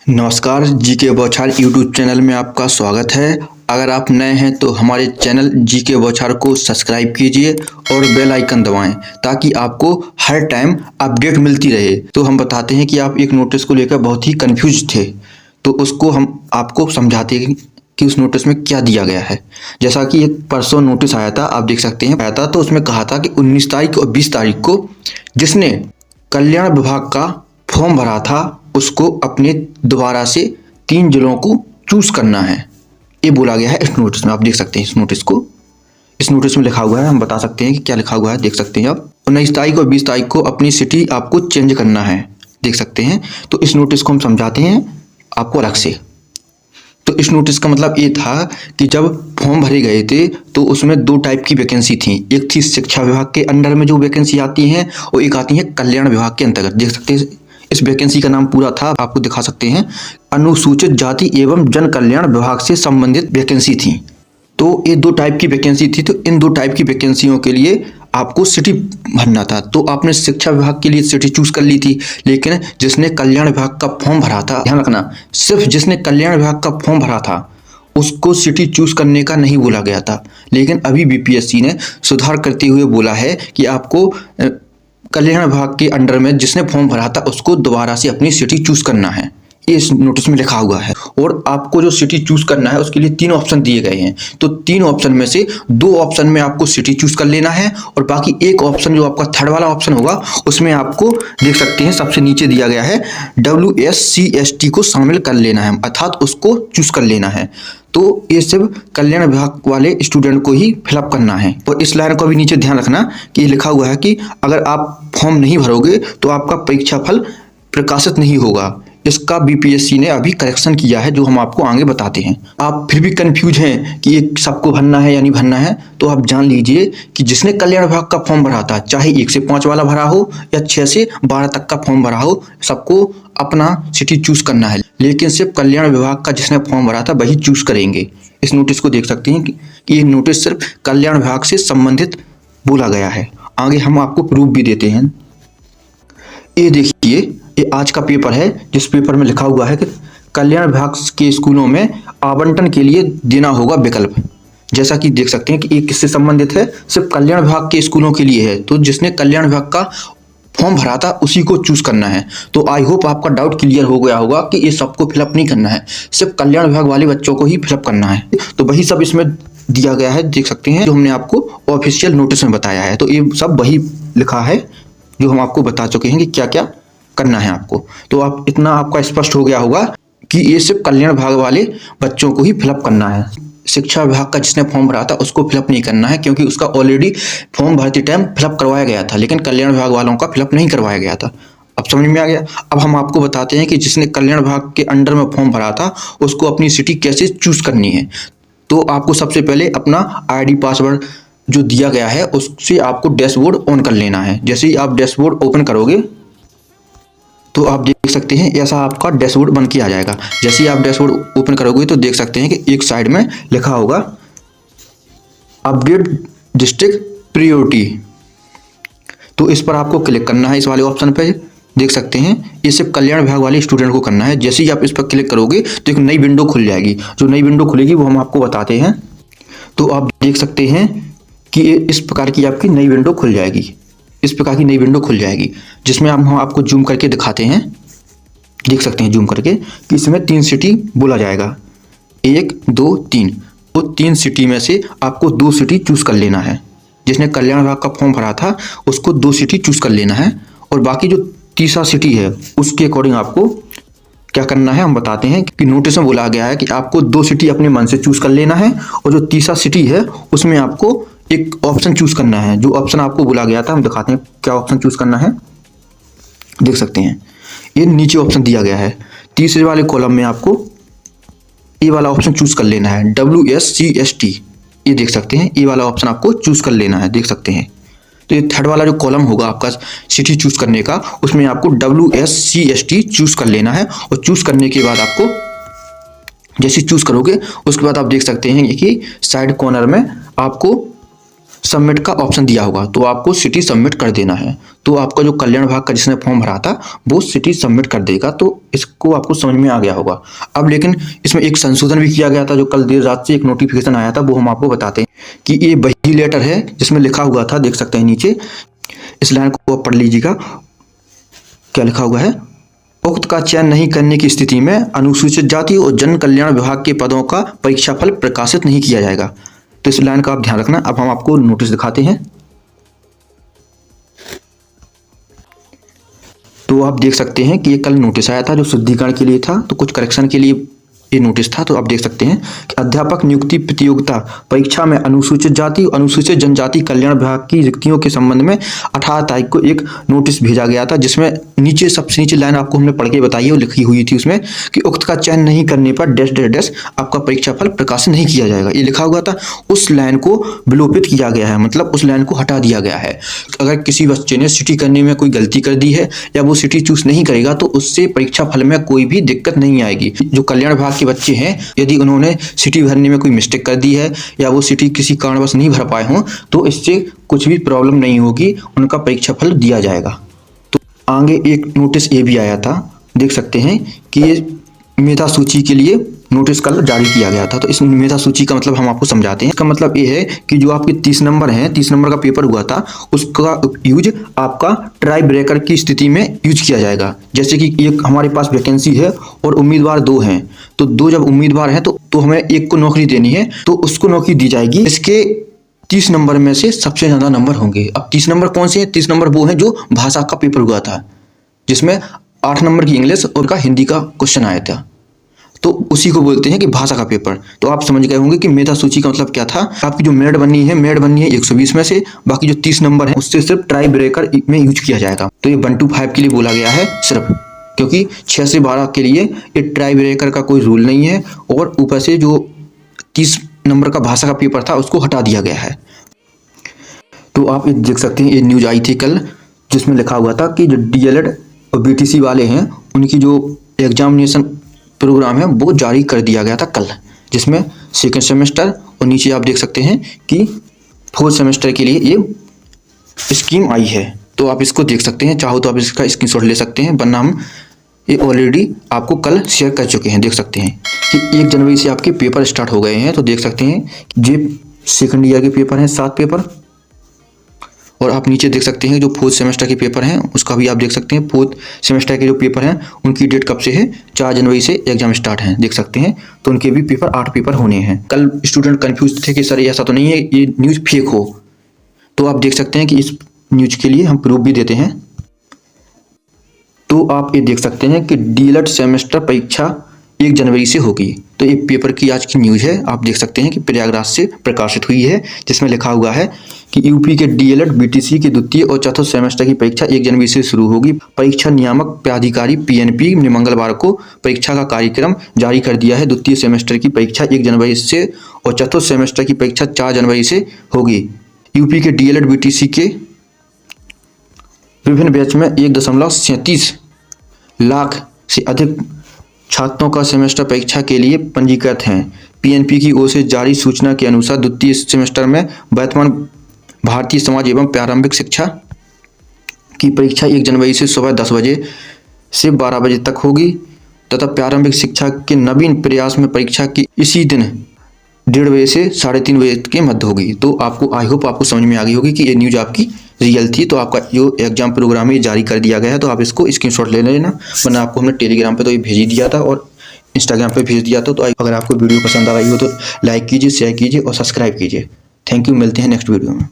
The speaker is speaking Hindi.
नमस्कार, जीके बौछार यूट्यूब चैनल में आपका स्वागत है। अगर आप नए हैं तो हमारे चैनल जीके बौछार को सब्सक्राइब कीजिए और बेल आइकन दबाएं ताकि आपको हर टाइम अपडेट मिलती रहे। तो हम बताते हैं कि आप एक नोटिस को लेकर बहुत ही कंफ्यूज थे, तो उसको हम आपको समझाते हैं कि उस नोटिस में क्या दिया गया है। जैसा कि एक परसों नोटिस आया था, आप देख सकते हैं, आया था तो उसमें कहा था कि 19 तारीख और 20 तारीख को जिसने कल्याण विभाग का फॉर्म भरा था उसको अपने दोबारा से 3 जिलों को चूज करना है, ये बोला गया है इस नोटिस में। आप देख सकते हैं इस नोटिस को, इस नोटिस में लिखा हुआ है, हम बता सकते हैं कि क्या लिखा हुआ है, देख सकते हैं आप। 19 तारीख और 20 तारीख को अपनी सिटी आपको चेंज करना है, देख सकते हैं। तो इस नोटिस को हम समझाते हैं आपको अलग से। तो इस नोटिस का मतलब ये था कि जब फॉर्म भरे गए थे तो उसमें 2 टाइप की वैकेंसी थी। एक थी शिक्षा विभाग के अंडर में जो वैकेंसी आती है और एक आती है कल्याण विभाग के अंतर्गत। देख सकते हैं इस वैकेंसी का नाम पूरा था, आपको दिखा सकते हैं, अनुसूचित जाति एवं जन कल्याण विभाग से संबंधित वैकेंसी थी। तो ये 2 टाइप की वैकेंसी थी। तो इन 2 टाइप की वैकेंसियों के लिए आपको सिटी भरना था। तो आपने शिक्षा विभाग के लिए सिटी चूज कर ली थी, लेकिन जिसने कल्याण विभाग का फॉर्म भरा था, ध्यान रखना, सिर्फ जिसने कल्याण विभाग का फॉर्म भरा था उसको सिटी चूज करने का नहीं बोला गया था। लेकिन अभी बीपीएससी ने सुधार करते हुए बोला है कि आपको कल्याण विभाग के अंडर में जिसने फॉर्म भरा था उसको दोबारा से अपनी सिटी चूज करना है, ये इस नोटिस में लिखा हुआ है। और आपको जो सिटी चूज करना है उसके लिए 3 ऑप्शन दिए गए हैं। तो 3 ऑप्शन में से 2 ऑप्शन में आपको सिटी चूज कर लेना है और बाकी एक ऑप्शन जो आपका थर्ड वाला ऑप्शन होगा उसमें आपको देख सकते हैं सबसे नीचे दिया गया है WSCST को शामिल कर लेना है, अर्थात उसको चूज कर लेना है। तो ये सिर्फ कल्याण विभाग वाले स्टूडेंट को ही फिलअप करना है। और इस लाइन को भी नीचे ध्यान रखना कि लिखा हुआ है कि अगर आप फॉर्म नहीं भरोगे तो आपका परीक्षा फल प्रकाशित नहीं होगा। इसका बीपीएससी ने अभी करेक्शन किया है, जो हम आपको आगे बताते हैं। आप फिर भी कंफ्यूज हैं कि ये सबको भरना है या नहीं भरना है, तो आप जान लीजिए कि जिसने कल्याण विभाग का फॉर्म भरा था, चाहे 1 से 5 वाला भरा हो या 6 से 12 तक का फॉर्म भरा हो, सबको अपना सिटी चूज करना है। लेकिन सिर्फ कल्याण विभाग का जिसने फॉर्म भरा था वही चूज करेंगे। इस नोटिस को देख सकते हैं कि ये नोटिस सिर्फ कल्याण विभाग से संबंधित बोला गया है। आगे हम आपको प्रूफ भी देते हैं। ये देखिए, ये आज का पेपर है जिस पेपर में लिखा हुआ है कि कल्याण विभाग के स्कूलों में आवंटन के लिए देना होगा विकल्प। जैसा कि देख सकते हैं कि ये किससे संबंधित है, सिर्फ कल्याण विभाग के स्कूलों के लिए है। तो जिसने कल्याण विभाग का फॉर्म भरा था उसी को चूज करना है। तो आई होप आपका डाउट क्लियर हो गया होगा कि ये सबको फिलअप नहीं करना है, सिर्फ कल्याण विभाग वाले बच्चों को ही फिलअप करना है। तो वही सब इसमें दिया गया है, देख सकते हैं, जो हमने आपको ऑफिशियल नोटिस में बताया है। तो ये सब वही लिखा है जो हम आपको बता चुके हैं कि क्या क्या करना है आपको। तो आप इतना आपका स्पष्ट हो गया होगा कि ये सिर्फ कल्याण विभाग वाले बच्चों को ही फिलअप करना है। शिक्षा विभाग का जिसने फॉर्म भरा था उसको फिलअप नहीं करना है, क्योंकि उसका ऑलरेडी फॉर्म भरते टाइम फिलअप करवाया गया था, लेकिन कल्याण विभाग वालों का फिलअप नहीं करवाया गया था। अब समझ में आ गया। अब हम आपको बताते हैं कि जिसने कल्याण विभाग के अंडर में फॉर्म भरा था उसको अपनी सिटी कैसे चूज करनी है। तो आपको सबसे पहले अपना ID पासवर्ड जो दिया गया है उससे आपको डैशबोर्ड ऑन कर लेना है। जैसे ही आप डैशबोर्ड ओपन करोगे तो आप देख सकते हैं ऐसा आपका डैशबोर्ड बन के आ जाएगा। जैसे ही आप डैशबोर्ड ओपन करोगे तो देख सकते हैं कि एक साइड में लिखा होगा अपडेट डिस्ट्रिक्ट प्रायोरिटी। तो इस पर आपको क्लिक करना है, इस वाले ऑप्शन पे। देख सकते हैं ये सिर्फ कल्याण विभाग वाले स्टूडेंट को करना है। जैसे ही आप इस पर क्लिक करोगे तो एक नई विंडो खुल जाएगी। जो नई विंडो खुलेगी वो हम आपको बताते हैं। तो आप देख सकते हैं कि इस प्रकार की आपकी नई विंडो खुल जाएगी, इस प्रकार की नई विंडो खुल जाएगी, जिसमें हम आपको जूम करके दिखाते हैं। देख सकते हैं जूम करके कि इसमें 3 सिटी बोला जाएगा, 1 2 3। तो 3 सिटी में से आपको 2 सिटी चूज कर लेना है। जिसने कल्याण विभाग का फॉर्म भरा था उसको 2 सिटी चूज कर लेना है, और बाकी जो तीसरा सिटी है उसके अकॉर्डिंग आपको क्या करना है हम बताते हैं। कि नोटिस में बोला गया है कि आपको 2 सिटी अपने मन से चूज कर लेना है, और जो तीसरा सिटी है उसमें आपको एक ऑप्शन चूज करना है। जो ऑप्शन आपको बोला गया था हम दिखाते हैं क्या ऑप्शन चूज करना है। देख सकते हैं ये नीचे ऑप्शन दिया गया है, तीसरे वाले कॉलम में आपको ये वाला ऑप्शन चूज कर लेना है, WSCST। ये देख सकते हैं ये वाला ऑप्शन आपको चूज कर लेना है, देख सकते हैं। तो ये थर्ड वाला जो कॉलम होगा आपका सिटी चूज करने का, उसमें आपको WSCST चूज कर लेना है। और चूज करने के बाद आपको जैसे चूज करोगे उसके बाद आप देख सकते हैं कि साइड कॉर्नर में आपको सबमिट का ऑप्शन दिया होगा, तो आपको सिटी सबमिट कर देना है। तो आपका जो कल्याण विभाग का जिसने फॉर्म भरा था वो सिटी सबमिट कर देगा। तो इसको आपको समझ में आ गया होगा। अब लेकिन इसमें एक संशोधन भी किया गया था, जो कल देर रात से एक नोटिफिकेशन आया था, वो हम आपको बताते हैं कि ये वही लेटर है जिसमें लिखा हुआ था, देख सकते हैं नीचे, इस लाइन को आप पढ़ लीजिएगा। क्या लिखा हुआ है? उक्त का चयन नहीं करने की स्थिति में अनुसूचित जाति और जन कल्याण विभाग के पदों का परीक्षाफल प्रकाशित नहीं किया जाएगा। तो इस लाइन का आप ध्यान रखना। अब हम आपको नोटिस दिखाते हैं। तो आप देख सकते हैं कि ये कल नोटिस आया था जो शुद्धिकरण के लिए था, तो कुछ करेक्शन के लिए ये नोटिस था। तो आप देख सकते हैं कि अध्यापक नियुक्ति प्रतियोगिता परीक्षा में अनुसूचित जाति और अनुसूचित जनजाति कल्याण विभाग की रिक्तियों के संबंध में 18 तारीख को एक नोटिस भेजा गया था, जिसमें नीचे सबसे नीचे लाइन आपको हमने पढ़ के बताई है, वो लिखी हुई थी उसमें कि उक्त का चयन नहीं करने पर डैश डैश डैश आपका परीक्षाफल प्रकाशित नहीं किया जाएगा, ये लिखा हुआ था। उस लाइन को विलोपित किया गया है, मतलब उस लाइन को हटा दिया गया है। अगर किसी बच्चे ने सिटी करने में कोई गलती कर दी है या वो सिटी चूज नहीं करेगा तो उससे परीक्षा फल में कोई भी दिक्कत नहीं आएगी। जो कल्याण विभाग के बच्चे हैं, यदि उन्होंने सिटी भरने में कोई मिस्टेक कर दी है या वो सिटी किसी कारणवश नहीं भर पाए हों तो इससे कुछ भी प्रॉब्लम नहीं होगी, उनका परीक्षा फल दिया जाएगा। तो आगे एक नोटिस ये भी आया था, देख सकते हैं कि ये मेधा सूची के लिए नोटिस कल जारी किया गया था। तो इस मेधा सूची का मतलब हम आपको समझाते हैं। इसका मतलब ये है कि जो आपके 30 नंबर हैं, 30 नंबर का पेपर हुआ था, उसका यूज आपका ट्राई ब्रेकर की स्थिति में यूज किया जाएगा। जैसे कि एक हमारे पास वैकेंसी है और उम्मीदवार 2 हैं, तो 2 जब उम्मीदवार हैं तो हमें एक को नौकरी देनी है, तो उसको नौकरी दी जाएगी। इसके 30 नंबर में से सबसे ज्यादा नंबर होंगे। अब 30 नंबर कौन से हैं? 30 नंबर वो हैं जो भाषा का पेपर हुआ था, जिसमें 8 नंबर की इंग्लिश और का हिंदी का क्वेश्चन आया था, तो उसी को बोलते हैं कि भाषा का पेपर। तो आप समझ गए होंगे कि मेधा सूची का मतलब क्या था। आपकी जो मेरिट बननी है 120 में से, बाकी जो 30 नंबर है उससे सिर्फ ट्राई ब्रेकर में यूज किया जाएगा। तो ये 1 to 5 के लिए बोला गया है सिर्फ, क्योंकि 6 से 12 के लिए ये ट्राई ब्रेकर का कोई रूल नहीं है। और ऊपर से जो 30 नंबर का भाषा का पेपर था उसको हटा दिया गया है। तो आप ये देख सकते हैं, ये न्यूज आई थी कल, जिसमें लिखा हुआ था कि जो DLED और BTC वाले हैं उनकी जो एग्जामिनेशन प्रोग्राम है वो जारी कर दिया गया था कल, जिसमें 2nd सेमेस्टर और नीचे आप देख सकते हैं कि 4th सेमेस्टर के लिए ये स्कीम आई है। तो आप इसको देख सकते हैं, चाहो तो आप इसका स्क्रीनशॉट ले सकते हैं, वरना हम ये ऑलरेडी आपको कल शेयर कर चुके हैं। देख सकते हैं कि 1 जनवरी से आपके पेपर स्टार्ट हो गए हैं। तो देख सकते हैं ये 2nd ईयर के पेपर हैं, 7 पेपर, और आप नीचे देख सकते हैं जो 4th सेमेस्टर के पेपर हैं उसका भी आप देख सकते हैं। 4th सेमेस्टर के जो पेपर हैं उनकी डेट कब से है? 4 जनवरी से एग्जाम स्टार्ट हैं, देख सकते हैं। तो उनके भी पेपर 8 पेपर होने हैं। कल स्टूडेंट कंफ्यूज थे कि सर ऐसा तो नहीं है ये न्यूज़ फेक हो, तो आप देख सकते हैं कि इस न्यूज़ के लिए हम प्रूफ भी देते हैं। तो आप ये देख सकते हैं कि DLED सेमेस्टर परीक्षा 1 जनवरी से होगी। तो एक पेपर की आज की न्यूज़ है, आप देख सकते हैं कि प्रयागराज से प्रकाशित हुई है, जिसमें लिखा हुआ है कि यूपी के DLED BTC के द्वितीय और चतुर्थ सेमेस्टर की परीक्षा 1 जनवरी से शुरू होगी। परीक्षा नियामक प्राधिकारी PNP ने मंगलवार को परीक्षा का कार्यक्रम जारी कर दिया है। द्वितीय सेमेस्टर की परीक्षा 1 जनवरी से और चतुर्थ सेमेस्टर की परीक्षा 4 जनवरी से होगी। यूपी के DLED BTC के विभिन्न बैच में 1.37 लाख से अधिक छात्रों का सेमेस्टर परीक्षा के लिए पंजीकृत हैं। PNP की ओर से जारी सूचना के अनुसार द्वितीय सेमेस्टर में वर्तमान भारतीय समाज एवं प्रारंभिक शिक्षा की परीक्षा 1 जनवरी से सुबह 10 बजे से 12 बजे तक होगी तथा प्रारंभिक शिक्षा के नवीन प्रयास में परीक्षा की इसी दिन 1:30 बजे से 3:30 बजे के मध्य होगी। तो आपको आई होप आपको समझ में आ गई होगी कि ये न्यूज़ आपकी रियल थी। तो आपका जो एग्जाम प्रोग्राम है जारी कर दिया गया है, तो आप इसको स्क्रीनशॉट ले लेना, वरना आपको हमने टेलीग्राम पे तो ये भेज ही दिया था और इंस्टाग्राम पे भेज दिया था। तो अगर आपको वीडियो पसंद आ रही हो तो लाइक कीजिए, शेयर कीजिए और सब्सक्राइब कीजिए। थैंक यू, मिलते हैं नेक्स्ट वीडियो में।